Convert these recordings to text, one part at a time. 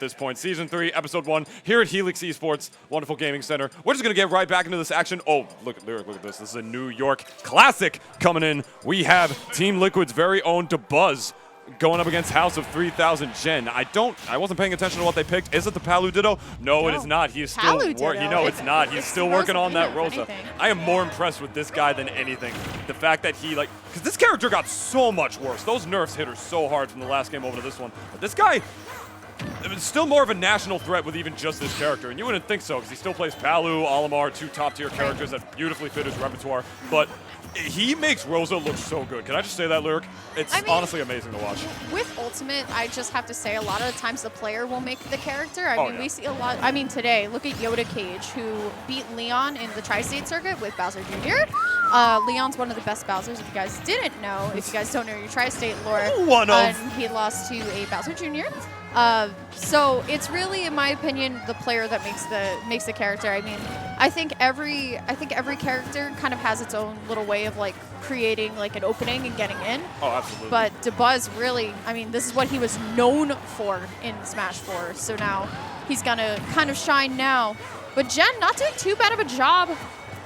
this point. Season 3, Episode 1, here at Helix eSports, wonderful gaming center. We're just going to get right back into this action. Oh, look at this. This is a New York classic coming in. We have Team Liquid's very own Dabuz going up against House of 3000 Gen. I wasn't paying attention to what they picked. Is it the Palutena? No, it is not. He is still working. No, it's not. He's still working on that Rosa. I am more impressed with this guy than anything. The fact that he, because this character got so much worse. Those nerfs hit her so hard from the last game over to this one. But this guy, it's still more of a national threat with even just this character, and you wouldn't think so because he still plays Palu, Olimar, two top-tier characters that beautifully fit his repertoire, but he makes Rosa look so good. Can I just say that, Lyric? It's honestly amazing to watch. With Ultimate, I just have to say a lot of the times the player will make the character. I mean, yeah. we see a lot. I mean, today, look at Ho3K, who beat Leon in the Tri-State Circuit with Bowser Jr. Leon's one of the best Bowsers, if you guys didn't know, if you guys don't know your Tri-State lore. And he lost to a Bowser Jr. So it's really, in my opinion, the player that makes the character. I mean, I think every character kind of has its own little way of creating an opening and getting in. Oh, absolutely. But Dabuz really, I mean, this is what he was known for in Smash 4. So now he's gonna kind of shine now. But Gen not doing too bad of a job.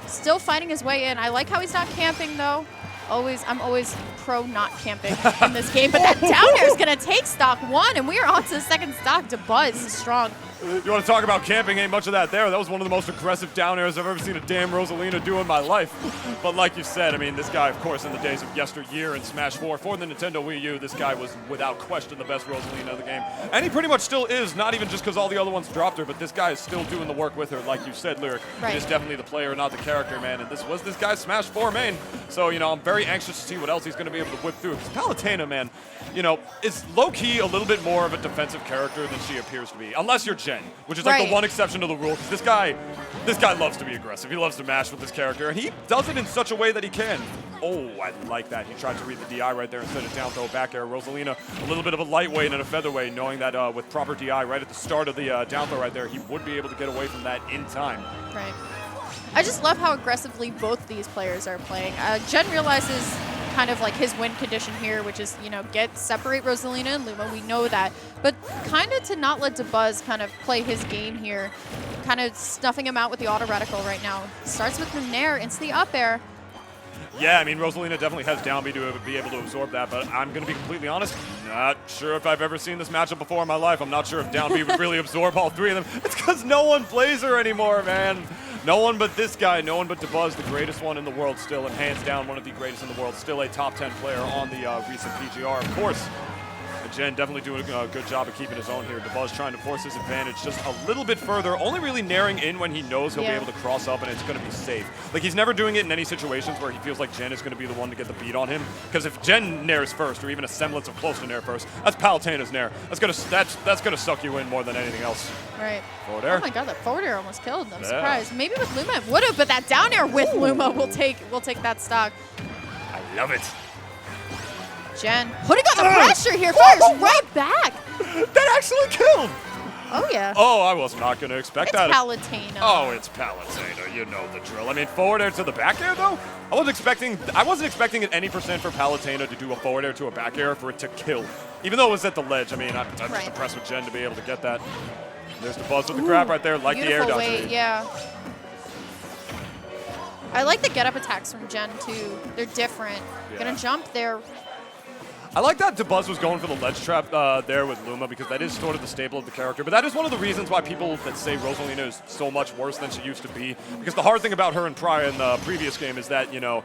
Still fighting his way in. I like how he's not camping though. I'm always pro not camping in this game, but that down air is going to take stock 1, and we are on to the second stock. Dabuz is strong. You want to talk about camping? Ain't much of that there. That was one of the most aggressive down airs I've ever seen a damn Rosalina do in my life. But like you said, I mean, this guy, of course, in the days of yesteryear in Smash 4 for the Nintendo Wii U, this guy was without question the best Rosalina of the game. And he pretty much still is, not even just because all the other ones dropped her, but this guy is still doing the work with her, like you said, Lyric. Right. He is definitely the player, not the character, man. And this was this guy's Smash 4 main. So, you know, I'm very anxious to see what else he's going to be able to whip through. Because Palutena, man, you know, is low-key a little bit more of a defensive character than she appears to be. Unless you're Gen, which is the one exception to the rule, because this guy loves to be aggressive. He loves to mash with this character, and he does it in such a way that he can. Oh, I like that. He tried to read the DI right there instead of down throw back air. Rosalina, a little bit of a lightweight and a featherweight, knowing that with proper DI right at the start of the down throw right there, he would be able to get away from that in time. Right. I just love how aggressively both these players are playing. Gen realizes kind of his win condition here, which is, you know, separate Rosalina and Luma. We know that. But kind of to not let Dabuz kind of play his game here, kind of stuffing him out with the auto reticle right now. Starts with the nair into the up air. Yeah, I mean, Rosalina definitely has down B to be able to absorb that, but I'm going to be completely honest, not sure if I've ever seen this matchup before in my life. I'm not sure if down B would really absorb all three of them. It's because no one plays her anymore, man. No one but this guy, no one but Dabuz, the greatest one in the world still, and hands down one of the greatest in the world, still a top 10 player on the recent PGR, of course. Gen definitely doing a good job of keeping his own here. Dabuz trying to force his advantage just a little bit further, only really naring in when he knows he'll be able to cross up and it's going to be safe. He's never doing it in any situations where he feels like Gen is going to be the one to get the beat on him. Because if Gen nairs first, or even a semblance of close to nair first, that's Palutena's nair. That's gonna suck you in more than anything else. Right. Forward air. Oh my god, that forward air almost killed. I'm surprised. Maybe with Luma it would have, but that down air with Luma will take that stock. I love it. Gen putting on the pressure here, fires right back. That actually killed. Oh yeah. Oh, I was not going to expect that. It's Palutena. Oh, it's Palutena. You know the drill. I mean, forward air to the back air though. I wasn't expecting at any percent for Palutena to do a forward air to a back air for it to kill. Even though it was at the ledge. I mean, I'm just impressed with Gen to be able to get that. There's Dabuz with the grab right there, like the air dodge. Weight, yeah. I like the get up attacks from Gen too. They're different. Yeah. Gonna jump there. I like that Dabuz was going for the ledge trap there with Luma, because that is sort of the staple of the character. But that is one of the reasons why people that say Rosalina is so much worse than she used to be. Because the hard thing about her in the previous game is that, you know,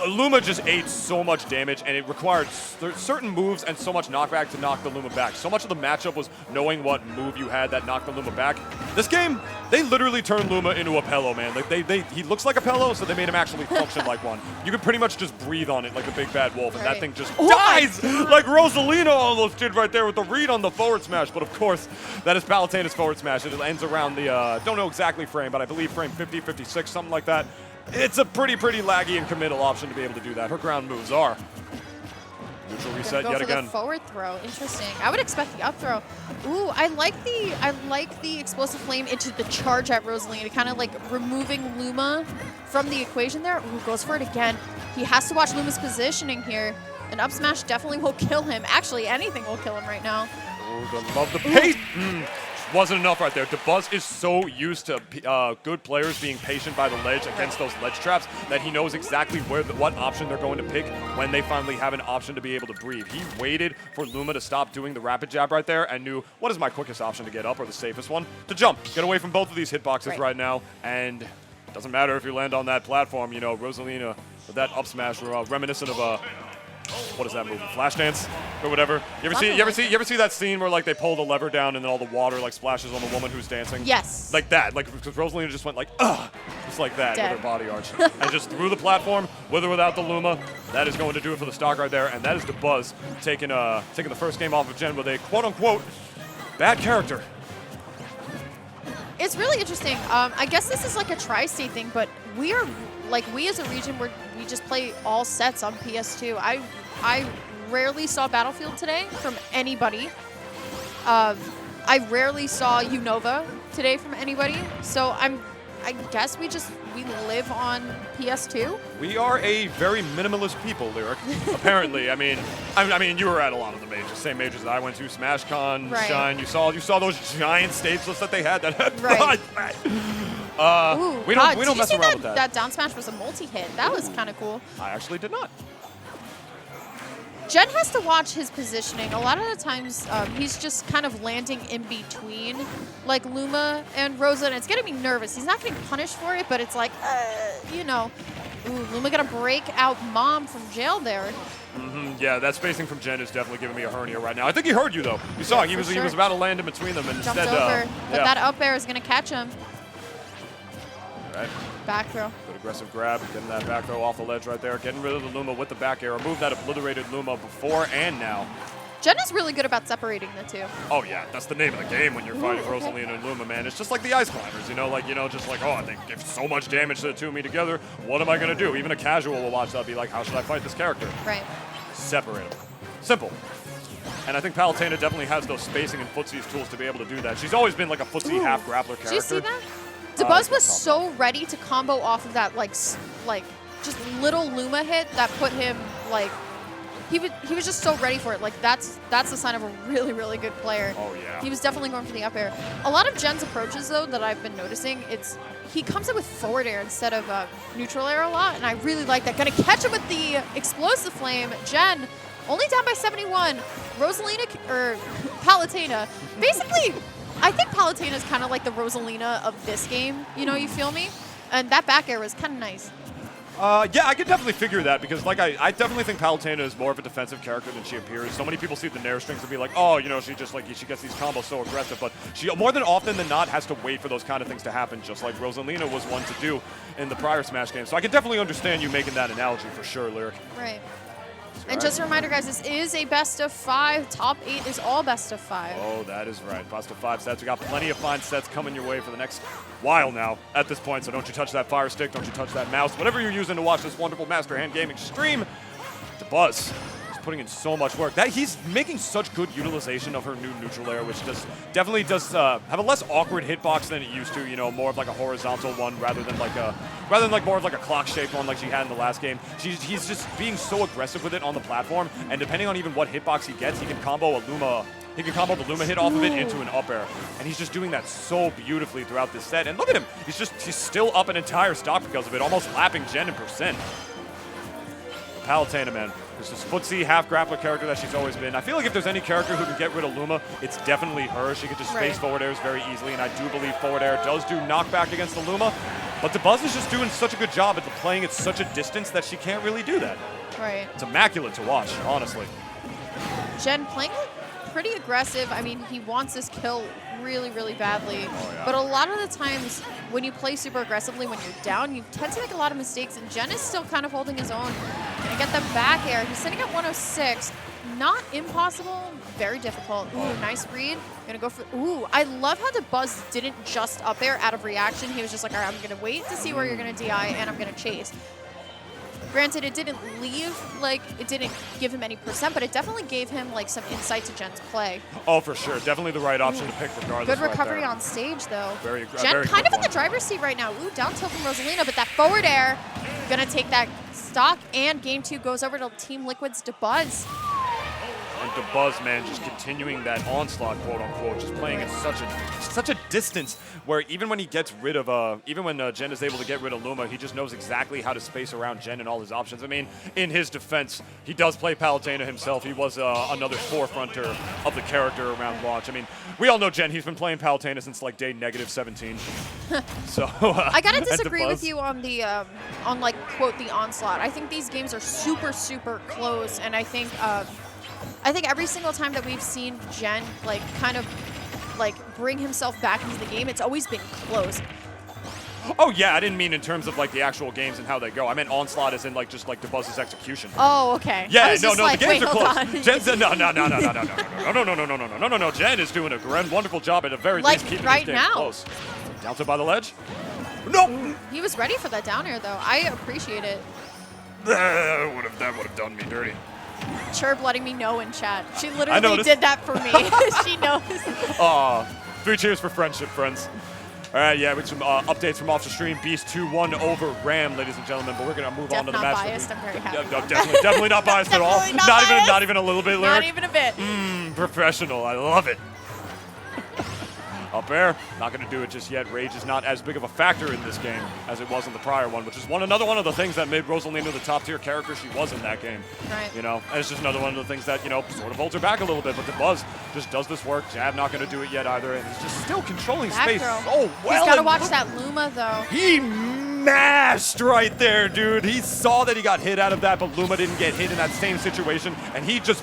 Luma just ate so much damage, and it required certain moves and so much knockback to knock the Luma back. So much of the matchup was knowing what move you had that knocked the Luma back. This game, they literally turned Luma into a pillow, man. He looks like a pillow, so they made him actually function like one. You could pretty much just breathe on it like a big bad wolf, and that thing just dies like Rosalina almost did right there with the read on the forward smash. But of course, that is Palutena's forward smash. It ends around the, don't know exactly frame, but I believe frame 50, 56, something like that. It's a pretty laggy and committal option to be able to do that. Her ground moves are. Neutral reset yet again. The forward throw, interesting. I would expect the up throw. Ooh, I like the explosive flame into the charge at Rosalina, kind of removing Luma from the equation there. Ooh, goes for it again. He has to watch Luma's positioning here. An up smash definitely will kill him. Actually, anything will kill him right now. Oh, love the pace. wasn't enough right there. Dabuz is so used to good players being patient by the ledge against those ledge traps that he knows exactly what option they're going to pick when they finally have an option to be able to breathe. He waited for Luma to stop doing the rapid jab right there and knew what is my quickest option to get up, or the safest one? To jump. Get away from both of these hitboxes right now, and it doesn't matter if you land on that platform. You know, Rosalina with that up smash, reminiscent of what is that movie? Flashdance or whatever. You ever see that scene where like they pull the lever down and then all the water like splashes on the woman who's dancing? Yes. Like that. Like because Rosalina just went like just like that with her body arch and just through the platform with or without the Luma. That is going to do it for the stock right there, and that is Dabuz taking the first game off of Gen with a quote unquote bad character. It's really interesting. I guess this is like a tri-state thing, but we as a region, we just play all sets on PS2. I rarely saw Battlefield today from anybody. I rarely saw Unova today from anybody. So I guess we live on PS2. We are a very minimalist people, Lyric. Apparently, I mean, you were at a lot of the majors, same majors that I went to, SmashCon, Shine. You saw those giant stage lists that they had. We don't mess around with that. That down smash was a multi-hit. That was kind of cool. I actually did not. Gen has to watch his positioning. A lot of the times, he's just kind of landing in between, like Luma and Rosa, and it's getting me nervous. He's not getting punished for it, but it's like, you know. Ooh, Luma gonna break out Mom from jail there. Yeah, that spacing from Gen is definitely giving me a hernia right now. I think he heard you though. You saw he was about to land in between them, and jumped instead, over. But that up air is gonna catch him. All right. Back throw. Good aggressive grab, getting that back throw off the ledge right there, getting rid of the Luma with the back air. Remove that obliterated Luma before and now. Gen is really good about separating the two. Oh yeah, that's the name of the game when you're fighting Rosalina and Luma, man. It's just like the Ice Climbers, just like, oh, they give so much damage to the two of me together. What am I gonna do? Even a casual will watch that, be like, how should I fight this character? Right. Separate them. Simple. And I think Palutena definitely has those spacing and footsies tools to be able to do that. She's always been like a footsie half grappler character. Did you see that? Dabuz was so ready to combo off of that like just little Luma hit that put him like he was just so ready for it. Like that's the sign of a really, really good player. Oh yeah. He was definitely going for the up air. A lot of Gen's approaches though that I've been noticing, he comes in with forward air instead of neutral air a lot, and I really like that. Gonna catch him with the explosive flame. Gen only down by 71. Rosalina or Palutena. Basically, I think Palutena is kind of like the Rosalina of this game. You know, you feel me? And that back air was kind of nice. Yeah, I could definitely figure that because, like, I definitely think Palutena is more of a defensive character than she appears. So many people see the Nair strings and be like, oh, you know, she gets these combos so aggressive, but she more than often than not has to wait for those kind of things to happen, just like Rosalina was one to do in the prior Smash games. So I can definitely understand you making that analogy for sure, Lyric. Right. And just a reminder, guys, this is a best of 5. Top 8 is all best of 5. Oh, that is right. Best of 5 sets. We got plenty of fine sets coming your way for the next while now at this point. So don't you touch that Fire Stick. Don't you touch that mouse. Whatever you're using to watch this wonderful Master Hand Gaming stream, Dabuz is putting in so much work. He's making such good utilization of her new neutral air, which definitely does have a less awkward hitbox than it used to. You know, more of like a horizontal one rather than more of like a clock-shaped one like she had in the last game. He's just being so aggressive with it on the platform, and depending on even what hitbox he gets, he can combo the Luma hit off of it into an up air. And he's just doing that so beautifully throughout this set. And look at him. He's still up an entire stock because of it, almost lapping Gen in percent. Palutena, man. There's this footsie half grappler character that she's always been. I feel like if there's any character who can get rid of Luma, it's definitely her. She can just space forward airs very easily, and I do believe forward air does do knockback against the Luma. But Dabuz is just doing such a good job at playing at such a distance that she can't really do that. Right. It's immaculate to watch, honestly. Gen playing pretty aggressive. I mean, he wants this kill really, really badly. Oh, yeah. But a lot of the times when you play super aggressively, when you're down, you tend to make a lot of mistakes, and Gen is still kind of holding his own. Gonna get the back air. He's sitting at 106. Not impossible, very difficult. Ooh, nice read. Gonna go for, ooh, I love how Dabuz didn't just up air out of reaction. He was just like, all right, I'm gonna wait to see where you're gonna DI, and I'm gonna chase. Granted, it didn't it didn't give him any percent, but it definitely gave him like some insight to Gen's play. Oh, for sure. Definitely the right option to pick regardless. Good recovery on stage, though. Gen kind of in the driver's seat right now. Ooh, down tilt from Rosalina, but that forward air, gonna take that stock, and game 2 goes over to Team Liquid's Dabuz. And Dabuz, man, just continuing that onslaught, quote unquote, just playing at such a distance where even when he gets rid of, even when Jen is able to get rid of Luma, he just knows exactly how to space around Jen and all his options. I mean, in his defense, he does play Palutena himself. He was another forefronter of the character around launch. I mean, we all know Jen. He's been playing Palutena since like day -17. So I gotta disagree with you on the on like quote the onslaught. I think these games are super close, and I think every single time that we've seen Jen like kind of like bring himself back into the game, it's always been close. Oh yeah, I didn't mean in terms of like the actual games and how they go. I meant onslaught as in like just like Dabuz's execution. Oh, okay. Yeah, no, like, the games are close. On. Jen's no. Jen is doing a wonderful job at the very least keeping right these games now. close. Down to by the ledge. No. He was ready for that down air though. I appreciate it. That would have done me dirty. Chirp letting me know in chat. She literally did that for me. She knows. Aw, 3 cheers for friendship, friends. All right, yeah, with some updates from off the stream. Beast 2-1 over Ram, ladies and gentlemen. But we're gonna move on to the match. Biased. I'm very happy. Definitely not biased at all. Not even a little bit. Lyric. Not even a bit. Professional. I love it. Up air, not going to do it just yet. Rage is not as big of a factor in this game as it was in the prior one, which is another one of the things that made Rosalina the top tier character she was in that game. Right. You know, and it's just another one of the things that, you know, sort of holds her back a little bit. But Dabuz just does this work. Jab not going to do it yet either, and he's just still controlling space so well. He's got to watch that Luma though. He mashed right there, dude. He saw that he got hit out of that, but Luma didn't get hit in that same situation, and he just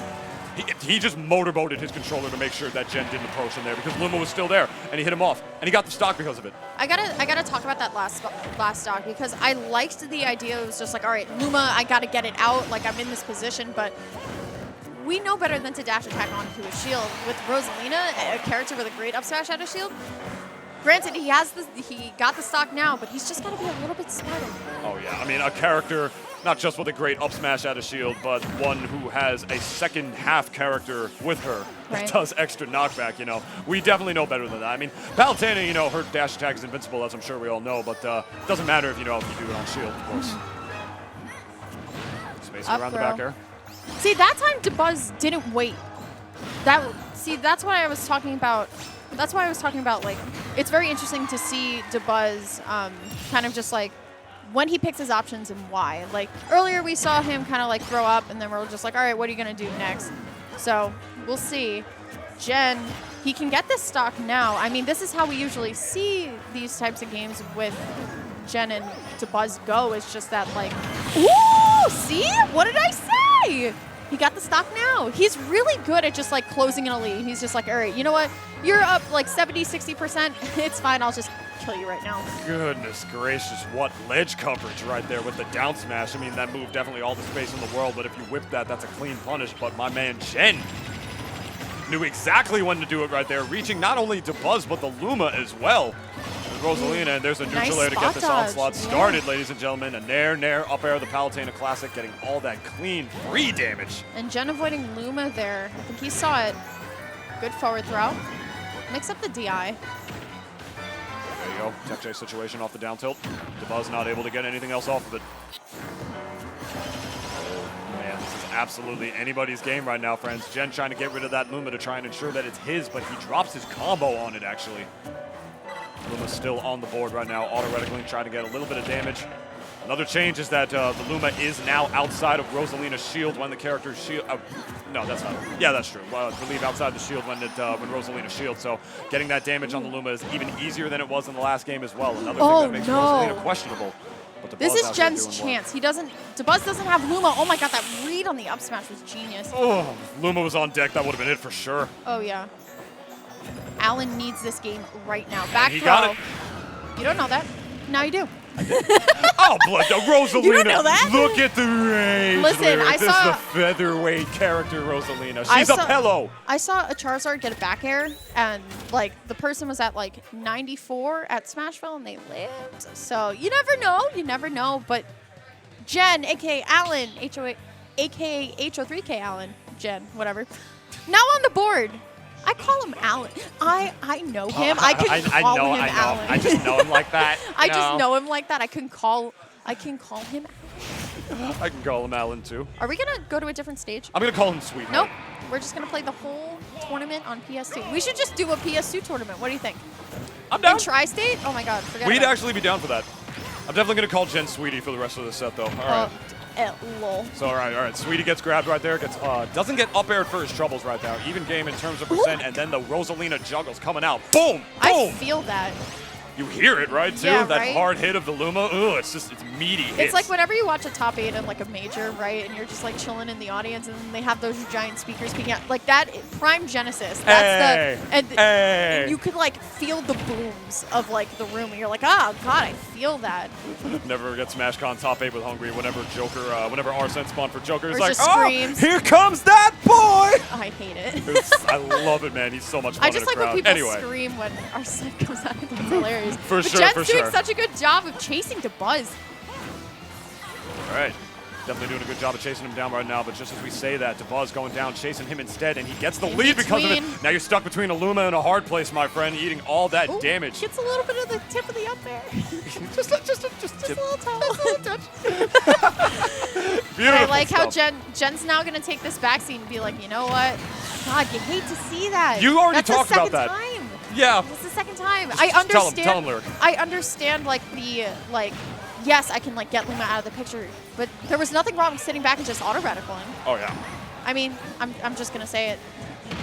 motorboated his controller to make sure that Jen didn't approach him there because Luma was still there, and he hit him off, and he got the stock because of it. I gotta talk about that last stock because I liked the idea. It was just like, all right, Luma, I gotta get it out. Like I'm in this position, but we know better than to dash attack onto his shield. With Rosalina, a character with a great up smash out of shield. Granted, he got the stock now, but he's just gotta be a little bit smarter. Oh yeah, I mean a character. Not just with a great up smash out of shield, but one who has a second half character with her that does extra knockback, you know. We definitely know better than that. I mean, Palutena, you know, her dash attack is invincible, as I'm sure we all know, but it doesn't matter if you know if you do it on shield, of course. Spacing around the back air. See, that time Dabuz didn't wait. That's what I was talking about. That's why I was talking about, like, it's very interesting to see Dabuz kind of just like when he picks his options and why. Like earlier we saw him kind of like throw up and then we're just like, all right, what are you going to do next? So we'll see. Jen, he can get this stock now. I mean, this is how we usually see these types of games with Jen and Dabuz go. It's just that like, ooh, see? What did I say? He got the stock now. He's really good at just like closing in a lead. He's just like, all right, you know what? You're up like 70, 60%. It's fine. I'll just kill you right now. Goodness gracious, what ledge coverage right there with the down smash. I mean, that move definitely all the space in the world, but if you whip that, that's a clean punish. But my man Jen knew exactly when to do it right there, reaching not only Dabuz, but the Luma as well. Rosalina, and there's a neutral air to get this onslaught started, ladies and gentlemen. A nair, up air, the Palutena Classic, getting all that clean, free damage. And Jen avoiding Luma there. I think he saw it. Good forward throw. Mix up the DI. There you go. Tech chase situation off the down tilt. Dabuz not able to get anything else off of it. Oh, man, this is absolutely anybody's game right now, friends. Jen trying to get rid of that Luma to try and ensure that it's his, but he drops his combo on it, actually. Luma's still on the board right now, auto-reticling, trying to get a little bit of damage. Another change is that the Luma is now outside of Rosalina's shield when the character's shield... no, that's not... Yeah, that's true. Relieve outside the shield when Rosalina shields, so getting that damage on the Luma is even easier than it was in the last game as well. Another thing that makes Rosalina questionable. But this is Jen's chance. He doesn't... Dabuz doesn't have Luma. Oh my god, that read on the up smash was genius. Oh, if Luma was on deck, that would have been it for sure. Oh, yeah. Alan needs this game right now. Back throw. Got it. You don't know that. Now you do. Oh, blood, Rosalina. You don't know that? Look at the range. Listen, Lyric. This is the featherweight character, Rosalina. She's a pillow. I saw a Charizard get a back air, and like the person was at like 94 at Smashville, and they lived. So you never know. You never know. But Jen, aka Alan, aka Ho3K Alan, Jen, whatever. Now on the board. I call him Alan. I know him. I can call him Alan. I just know him like that. I just know him like that. I can call him. I can call him Alan too. Are we gonna go to a different stage? I'm gonna call him Sweetheart. Nope. we're just going to play the whole tournament on PS2. We should just do a PS2 tournament. What do you think? I'm down. In Tri-State? Oh my god, forget We'd about actually be down for that. I'm definitely going to call Jen Sweetie for the rest of the set, though. All right. Lol. So, all right. Sweetie gets grabbed right there. Doesn't get up aired for his troubles right now. Even game in terms of percent, and then the Rosalina juggles coming out. Boom! Boom! I feel that. You hear it, right, too? Yeah, that right? hard hit of the Luma. Ooh, it's meaty hits. It's like whenever you watch a top 8 in like a major, right, and you're just like chilling in the audience, and then they have those giant speakers speaking out. Like that, prime Genesis. That's and you could like feel the booms of like the room, and you're like, oh god, I feel that. Never forget SmashCon top 8 with Hungry. Whenever whenever Arsene spawned for Joker, it's Or like, just screams. Here comes that boy! I hate it. I love it, man. He's so much fun I just in a like when crowd. people scream when Arsene comes out. I think it's hilarious. For but sure, Jen's for doing sure. such a good job of chasing Dabuz. All right. Definitely doing a good job of chasing him down right now, but just as we say that, Dabuz going down, chasing him instead, and he gets the lead because of it. Now you're stuck between a Luma and a hard place, my friend, eating all that damage. Gets a little bit of the tip of the up there. just a little touch. Beautiful I like how stuff. Jen's now going to take this backseat and be like, you know what? God, you hate to see that. You already That's talked the about second that. Time. Yeah. It's the second time. Just I understand. Tell him, Lyric. I understand, like, the, like, yes, I can, like, get Luma out of the picture, but there was nothing wrong with sitting back and just auto-reticaling. Oh, yeah. I mean, I'm just going to say it.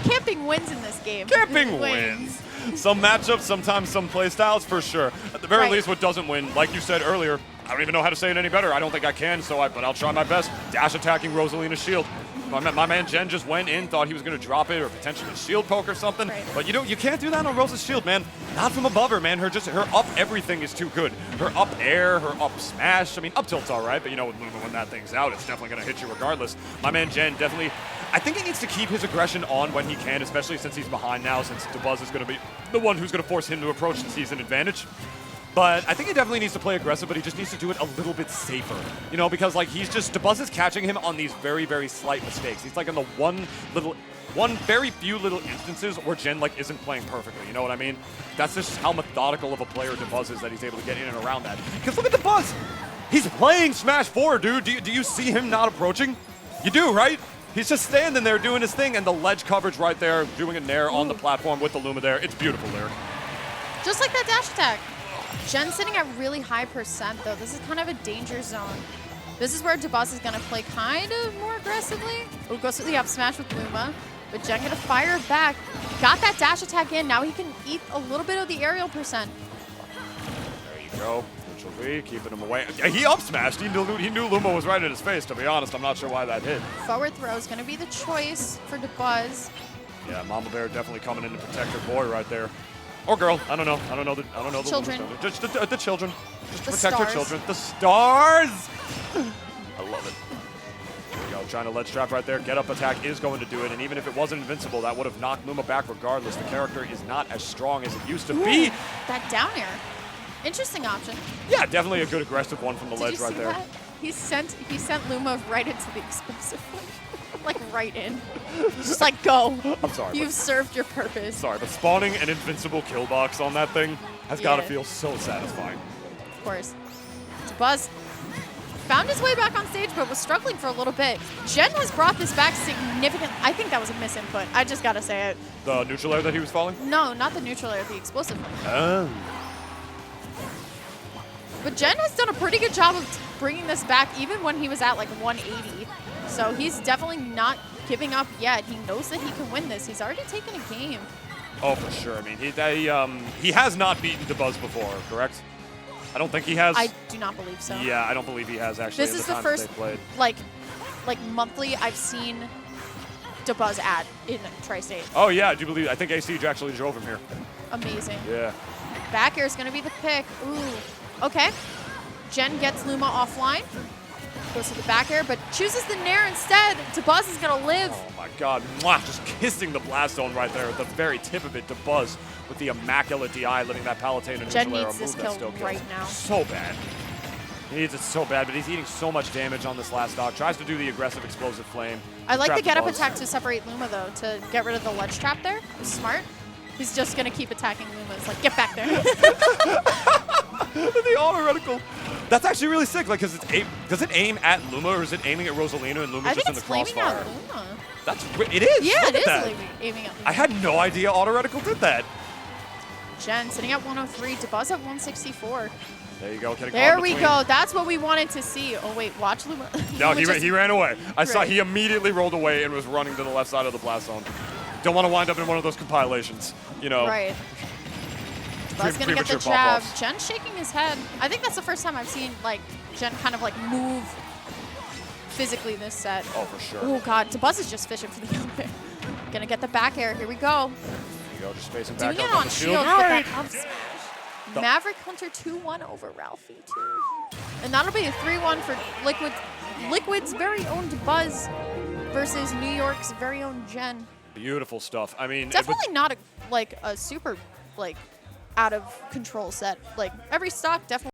Camping wins in this game. Camping wins. Some matchups, sometimes some playstyles, for sure. At the very least, what doesn't win, like you said earlier, I don't even know how to say it any better. I don't think I can, but I'll try my best. Dash attacking Rosalina's shield. My man Jen just went in, thought he was going to drop it or potentially shield poke or something. Right. But you can't do that on Rosa's shield, man. Not from above her, man. Her up everything is too good. Her up air, her up smash. I mean, up tilt's all right, but you know, with Luma, when that thing's out, it's definitely going to hit you regardless. My man Jen definitely, I think he needs to keep his aggression on when he can, especially since he's behind now, since Dabuz is going to be the one who's going to force him to approach the season advantage. But I think he definitely needs to play aggressive, but he just needs to do it a little bit safer. You know, because like Dabuz is catching him on these very, very slight mistakes. He's like in the very few little instances where Jen like isn't playing perfectly. You know what I mean? That's just how methodical of a player Dabuz is, that he's able to get in and around that. Because look at Dabuz. He's playing Smash 4, dude. Do you see him not approaching? You do, right? He's just standing there doing his thing, and the ledge coverage right there, doing a nair on the platform with the Luma there. It's beautiful, Lyric. Just like that dash attack. Jen's sitting at really high percent, though. This is kind of a danger zone. This is where Dabuz is going to play kind of more aggressively. Ooh, goes for the up smash with Luma. But Jen going to fire back. Got that dash attack in. Now he can eat a little bit of the aerial percent. There you go. Neutral B, keeping him away. Yeah, he up smashed. He knew Luma was right in his face, to be honest. I'm not sure why that hit. Forward throw is going to be the choice for Dabuz. Yeah, Mama Bear definitely coming in to protect her boy right there. Or girl, I don't know. I don't know the children. Just the children. Just to The protect stars. her children. The stars! I love it. There we go, trying to ledge trap right there. Get up attack is going to do it, and even if it wasn't invincible, that would have knocked Luma back regardless. The character is not as strong as it used to be. That down air. Interesting option. Yeah, definitely a good aggressive one from the ledge right there. That? He sent Luma right into the explosive one. Like right in. Just like go. I'm sorry. You've served your purpose. Sorry, but spawning an invincible kill box on that thing has got to feel so satisfying. Of course. Dabuz found his way back on stage, but was struggling for a little bit. Jen has brought this back significantly. I think that was a misinput. I just gotta say it. The neutral air that he was falling? No, not the neutral air, the explosive one. Oh. But Jen has done a pretty good job of bringing this back, even when he was at like 180. So he's definitely not giving up yet. He knows that he can win this. He's already taken a game. Oh, for sure. I mean, he has not beaten Dabuz before, correct? I don't think he has. I do not believe so. Yeah, I don't believe he has actually. This is the the first played. like monthly I've seen Dabuz at in Tri-State. Oh yeah, I do believe. I think AC actually drove him here. Amazing. Yeah. Back air is going to be the pick. Ooh. Okay. Jen gets Luma offline. Goes to the back air, but chooses the nair instead. Dabuz is going to live. Oh my god. Mwah, just kissing the blast zone right there at the very tip of it. Dabuz with the immaculate DI, letting that Palutena Jen neutral arrow needs this move that kill still right kills. now. So bad. He needs it so bad, but he's eating so much damage on this last stock. Tries to do the aggressive explosive flame. I like the get-up Dabuz. attack to separate Luma, though, to get rid of the ledge trap there. It's smart. He's just going to keep attacking Luma. It's like, get back there. The auto reticle. That's actually really sick. Like, does it aim at Luma or is it aiming at Rosalina and Luma's I just think in the it's flaming crossfire? out Luma. It is. Yeah, Look it at is that. aiming at I had no idea Auto Reticle did that. Jen sitting at 103, Dabuz at 164. There you go. There we go. That's what we wanted to see. Oh, wait, watch Luma. No, he ran away. I saw Right. he immediately rolled away and was running to the left side of the blast zone. Don't want to wind up in one of those compilations, you know. Right. Dabuz gonna get the premature jab. pop-offs. Jen shaking his head. I think that's the first time I've seen like Jen kind of like move physically this set. Oh, for sure. Oh God, Dabuz is just fishing for the open. Gonna get the back air. Here we go. There you go, just spacing Doing back it up on the shield shield. with that Right. up smash. Maverick Hunter 2-1 over Ralphie too. And that'll be a 3-1 for Liquid's very own Dabuz versus New York's very own Jen. Beautiful stuff. I mean, Definitely not a super out of control set. Like every stock definitely